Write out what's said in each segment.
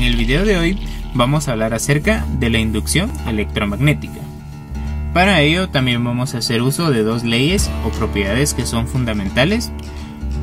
En el video de hoy vamos a hablar acerca de la inducción electromagnética. Para ello también vamos a hacer uso de dos leyes o propiedades que son fundamentales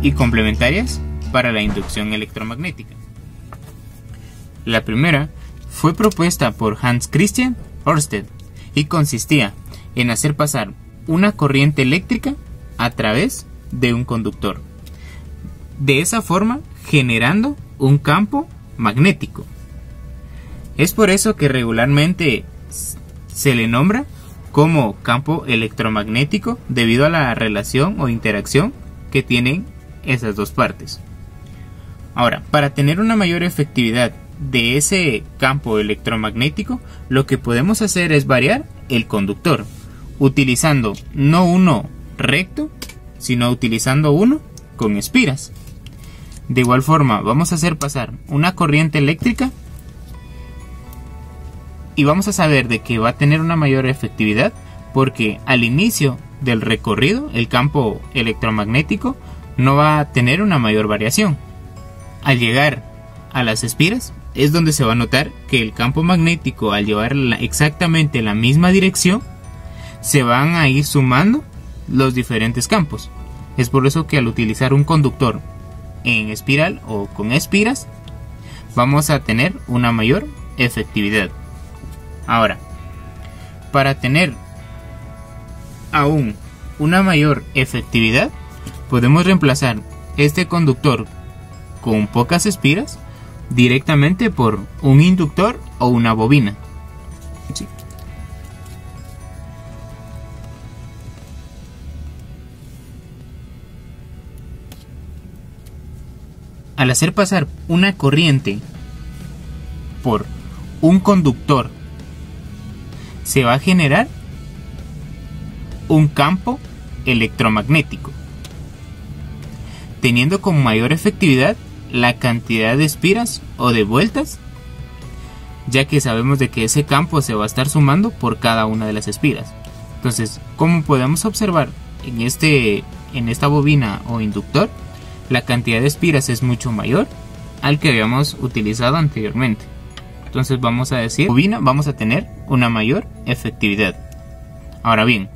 y complementarias para la inducción electromagnética. La primera fue propuesta por Hans Christian Ørsted y consistía en hacer pasar una corriente eléctrica a través de un conductor, de esa forma generando un campo magnético. Es por eso que regularmente se le nombra como campo electromagnético debido a la relación o interacción que tienen esas dos partes. Ahora, para tener una mayor efectividad de ese campo electromagnético, lo que podemos hacer es variar el conductor, utilizando no uno recto, sino utilizando uno con espiras. De igual forma, vamos a hacer pasar una corriente eléctrica y vamos a saber de que va a tener una mayor efectividad porque al inicio del recorrido el campo electromagnético no va a tener una mayor variación. Al llegar a las espiras es donde se va a notar que el campo magnético, al llevar exactamente la misma dirección, se van a ir sumando los diferentes campos. Es por eso que al utilizar un conductor en espiral o con espiras vamos a tener una mayor efectividad. Ahora, para tener aún una mayor efectividad, podemos reemplazar este conductor con pocas espiras directamente por un inductor o una bobina. Sí. Al hacer pasar una corriente por un conductor, se va a generar un campo electromagnético, teniendo con mayor efectividad la cantidad de espiras o de vueltas, ya que sabemos de que ese campo se va a estar sumando por cada una de las espiras. Entonces, como podemos observar en esta bobina o inductor, la cantidad de espiras es mucho mayor al que habíamos utilizado anteriormente. Entonces vamos a decir, bobina vamos a tener una mayor efectividad. Ahora bien,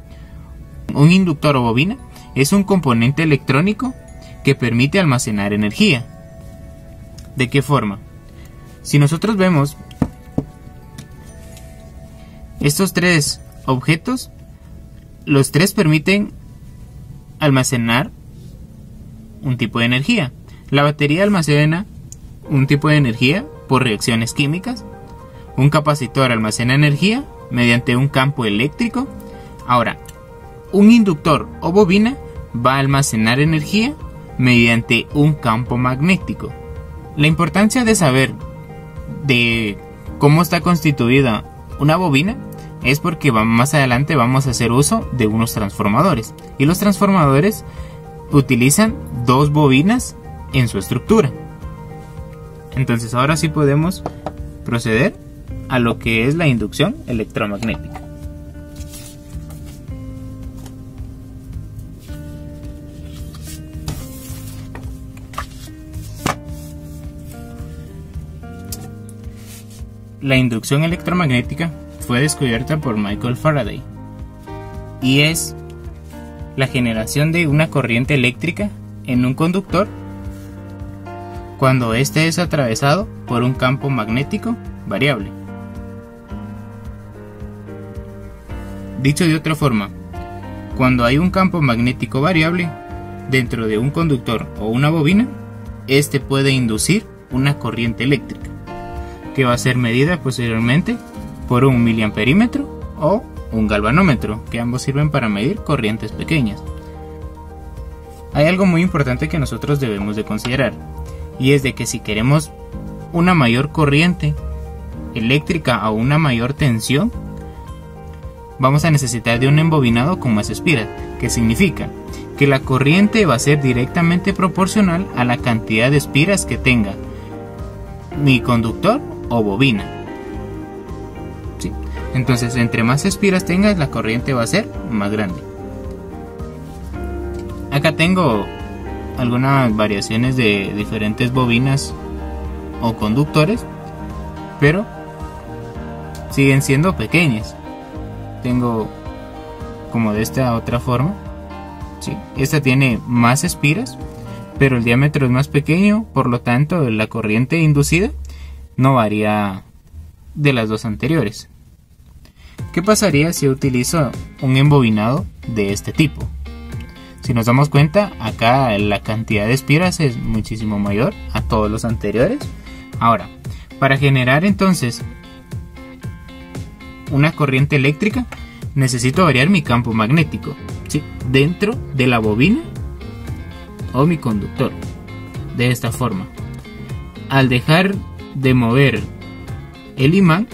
un inductor o bobina es un componente electrónico que permite almacenar energía. ¿De qué forma? Si nosotros vemos estos tres objetos, los tres permiten almacenar un tipo de energía. La batería almacena un tipo de energía por reacciones químicas. Un capacitor almacena energía mediante un campo eléctrico. Ahora, un inductor o bobina va a almacenar energía mediante un campo magnético. La importancia de saber de cómo está constituida una bobina es porque más adelante vamos a hacer uso de unos transformadores, y los transformadores utilizan dos bobinas en su estructura. Entonces ahora sí podemos proceder a lo que es la inducción electromagnética. La inducción electromagnética fue descubierta por Michael Faraday y es la generación de una corriente eléctrica en un conductor cuando éste es atravesado por un campo magnético variable. Dicho de otra forma, cuando hay un campo magnético variable dentro de un conductor o una bobina, este puede inducir una corriente eléctrica que va a ser medida posteriormente por un miliamperímetro o un galvanómetro, que ambos sirven para medir corrientes pequeñas. Hay algo muy importante que nosotros debemos de considerar, y es de que si queremos una mayor corriente eléctrica o una mayor tensión, vamos a necesitar de un embobinado con más espiras, que significa que la corriente va a ser directamente proporcional a la cantidad de espiras que tenga mi conductor o bobina. ¿Sí? Entonces, entre más espiras tengas, la corriente va a ser más grande. Acá tengo algunas variaciones de diferentes bobinas o conductores pero siguen siendo pequeñas. Tengo como de esta otra forma, ¿sí? Esta tiene más espiras, pero el diámetro es más pequeño, por lo tanto la corriente inducida no varía de las dos anteriores. ¿Qué pasaría si utilizo un embobinado de este tipo? Si nos damos cuenta, acá la cantidad de espiras es muchísimo mayor a todos los anteriores. Ahora, para generar entonces una corriente eléctrica, necesito variar mi campo magnético, ¿sí? Dentro de la bobina o mi conductor, de esta forma. Al dejar de mover el imán,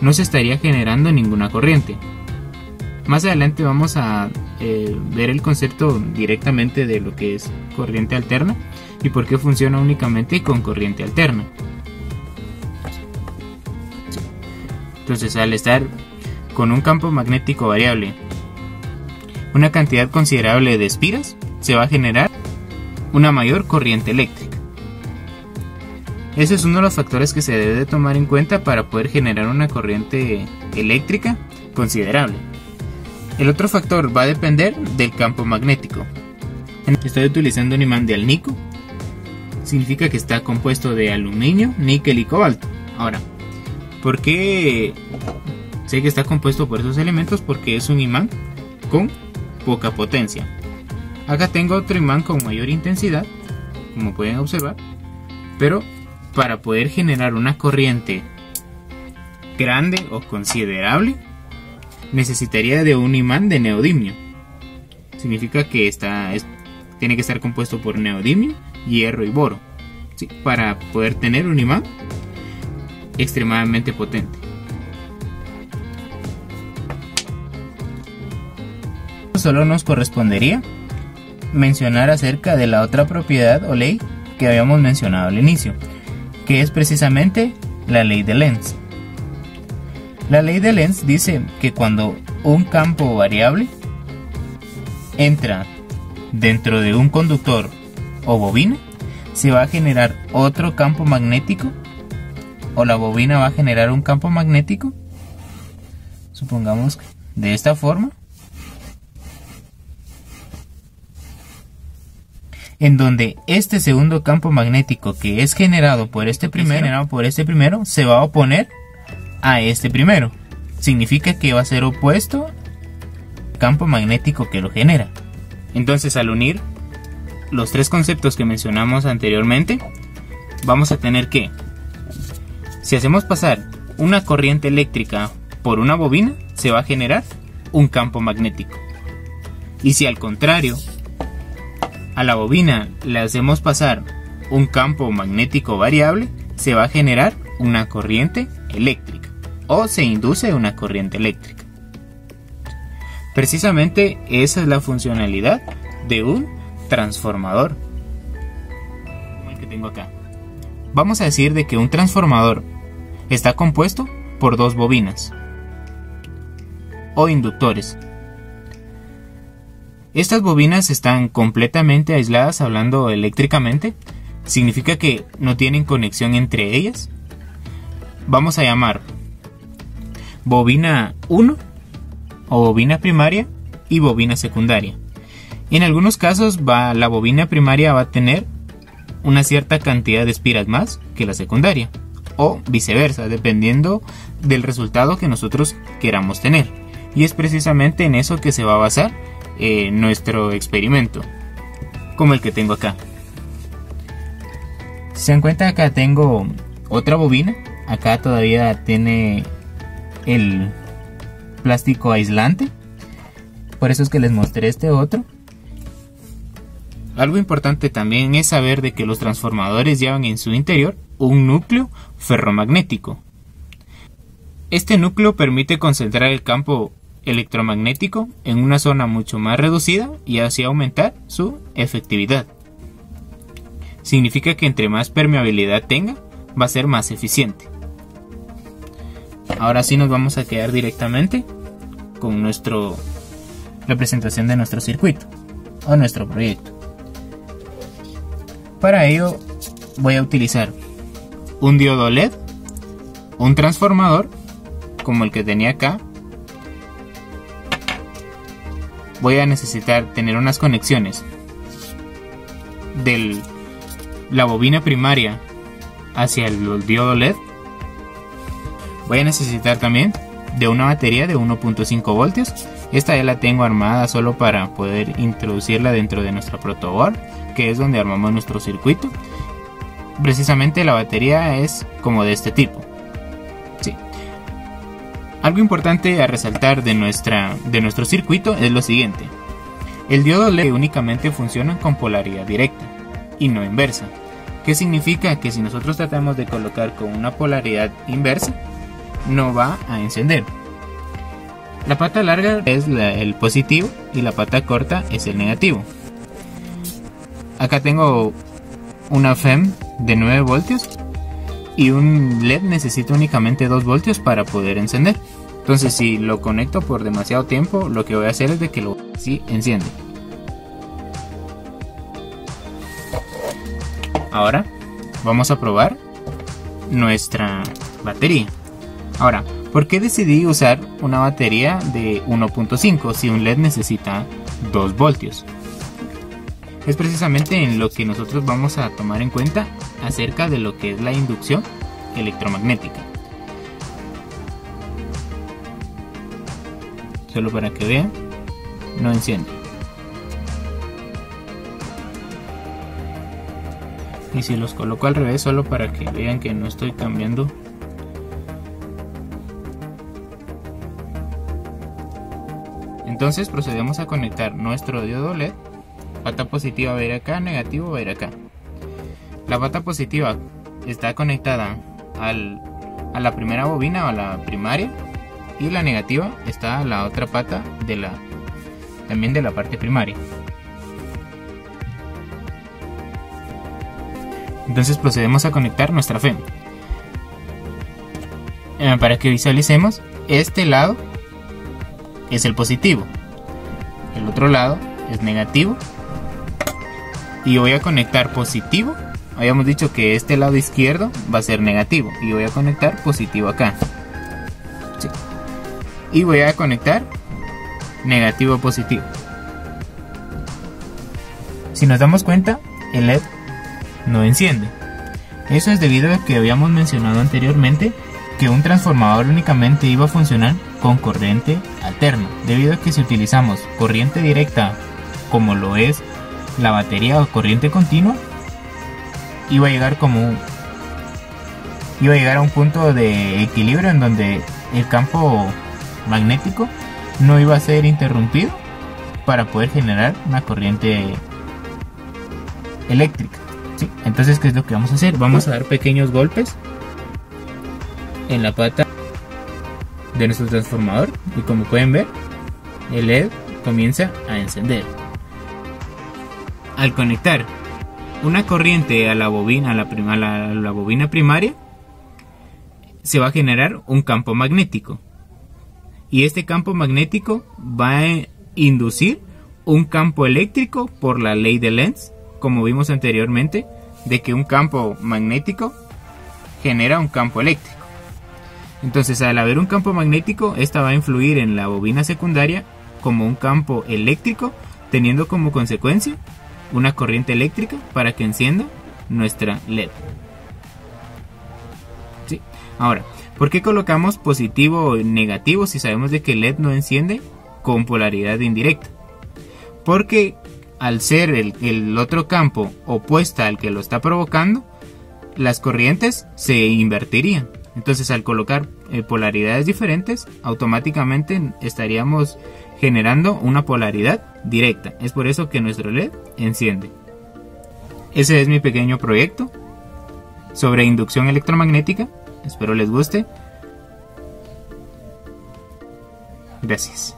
no se estaría generando ninguna corriente. Más adelante vamos a ver el concepto directamente de lo que es corriente alterna y por qué funciona únicamente con corriente alterna. Entonces, al estar con un campo magnético variable, una cantidad considerable de espiras, se va a generar una mayor corriente eléctrica. Ese es uno de los factores que se debe de tomar en cuenta para poder generar una corriente eléctrica considerable. El otro factor va a depender del campo magnético. Estoy utilizando un imán de alnico. Significa que está compuesto de aluminio, níquel y cobalto. Ahora, ¿por qué sé que está compuesto por esos elementos? Porque es un imán con poca potencia. Acá tengo otro imán con mayor intensidad, como pueden observar, pero para poder generar una corriente grande o considerable, necesitaría de un imán de neodimio. Significa que tiene que estar compuesto por neodimio, hierro y boro, ¿sí? Para poder tener un imán extremadamente potente. Solo nos correspondería mencionar acerca de la otra propiedad o ley que habíamos mencionado al inicio, que es precisamente la ley de Lenz. La ley de Lenz dice que cuando un campo variable entra dentro de un conductor o bobina, se va a generar otro campo magnético, o la bobina va a generar un campo magnético, supongamos de esta forma, en donde este segundo campo magnético que es generado por este primero se va a oponer a este primero. Significa que va a ser opuesto al campo magnético que lo genera. Entonces, al unir los tres conceptos que mencionamos anteriormente, vamos a tener que, si hacemos pasar una corriente eléctrica por una bobina, se va a generar un campo magnético. Y si al contrario, a la bobina le hacemos pasar un campo magnético variable, se va a generar una corriente eléctrica, o se induce una corriente eléctrica. Precisamente esa es la funcionalidad de un transformador, como el que tengo acá. Vamos a decir de que un transformador está compuesto por dos bobinas o inductores. Estas bobinas están completamente aisladas, hablando eléctricamente. Significa que no tienen conexión entre ellas. Vamos a llamar bobina 1 o bobina primaria y bobina secundaria. En algunos casos la bobina primaria va a tener una cierta cantidad de espiras más que la secundaria, o viceversa, dependiendo del resultado que nosotros queramos tener. Y es precisamente en eso que se va a basar nuestro experimento, como el que tengo acá. Si se dan cuenta, acá tengo otra bobina. Acá todavía tiene el plástico aislante, por eso es que les mostré este otro. Algo importante también es saber de que los transformadores llevan en su interior un núcleo ferromagnético. Este núcleo permite concentrar el campo electromagnético en una zona mucho más reducida y así aumentar su efectividad. Significa que entre más permeabilidad tenga, va a ser más eficiente. Ahora sí nos vamos a quedar directamente con la presentación de nuestro circuito o nuestro proyecto. Para ello voy a utilizar un diodo LED un transformador como el que tenía acá, voy a necesitar tener unas conexiones de la bobina primaria hacia el diodo LED. Voy a necesitar también de una batería de 1.5 voltios. Esta ya la tengo armada solo para poder introducirla dentro de nuestra protoboard, que es donde armamos nuestro circuito. Precisamente la batería es como de este tipo. Sí. Algo importante a resaltar de nuestro circuito es lo siguiente. El diodo LED únicamente funciona con polaridad directa y no inversa. ¿Qué significa? Que si nosotros tratamos de colocar con una polaridad inversa, no va a encender. La pata larga es el positivo y la pata corta es el negativo. Acá tengo una FEM de 9 voltios y un LED necesita únicamente 2 voltios para poder encender. Entonces si lo conecto por demasiado tiempo, lo que voy a hacer es de que sí enciende. Ahora vamos a probar nuestra batería. Ahora, ¿por qué decidí usar una batería de 1.5 si un LED necesita 2 voltios? Es precisamente en lo que nosotros vamos a tomar en cuenta acerca de lo que es la inducción electromagnética. Solo para que vean, no enciende. Y si los coloco al revés, solo para que vean que no estoy cambiando. Entonces procedemos a conectar nuestro diodo LED. Pata positiva va a ir acá, negativo va a ir acá. La pata positiva está conectada a la primera bobina o a la primaria, y la negativa está a la otra pata también de la parte primaria. Entonces procedemos a conectar nuestra FEM. Para que visualicemos, este lado es el positivo, el otro lado es negativo, y voy a conectar positivo. Habíamos dicho que este lado izquierdo va a ser negativo y voy a conectar positivo acá. Sí. Y voy a conectar negativo positivo. Si nos damos cuenta, el LED no enciende. Eso es debido a que habíamos mencionado anteriormente que un transformador únicamente iba a funcionar con corriente alterna, debido a que si utilizamos corriente directa como lo es la batería o corriente continua, iba a llegar a un punto de equilibrio en donde el campo magnético no iba a ser interrumpido para poder generar una corriente eléctrica. ¿Sí? Entonces, ¿qué es lo que vamos a hacer? Vamos a dar pequeños golpes en la pata de nuestro transformador y, como pueden ver, el LED comienza a encender. Al conectar una corriente a la bobina, la bobina primaria, se va a generar un campo magnético, y este campo magnético va a inducir un campo eléctrico por la ley de Lenz, como vimos anteriormente, de que un campo magnético genera un campo eléctrico. Entonces, al haber un campo magnético, esta va a influir en la bobina secundaria como un campo eléctrico, teniendo como consecuencia una corriente eléctrica para que encienda nuestra LED. ¿Sí? Ahora, ¿por qué colocamos positivo o negativo si sabemos de que el LED no enciende con polaridad indirecta? Porque al ser el otro campo opuesta al que lo está provocando, las corrientes se invertirían. Entonces, al colocar polaridades diferentes, automáticamente estaríamos generando una polaridad directa. Es por eso que nuestro LED enciende. Ese es mi pequeño proyecto sobre inducción electromagnética. Espero les guste. Gracias.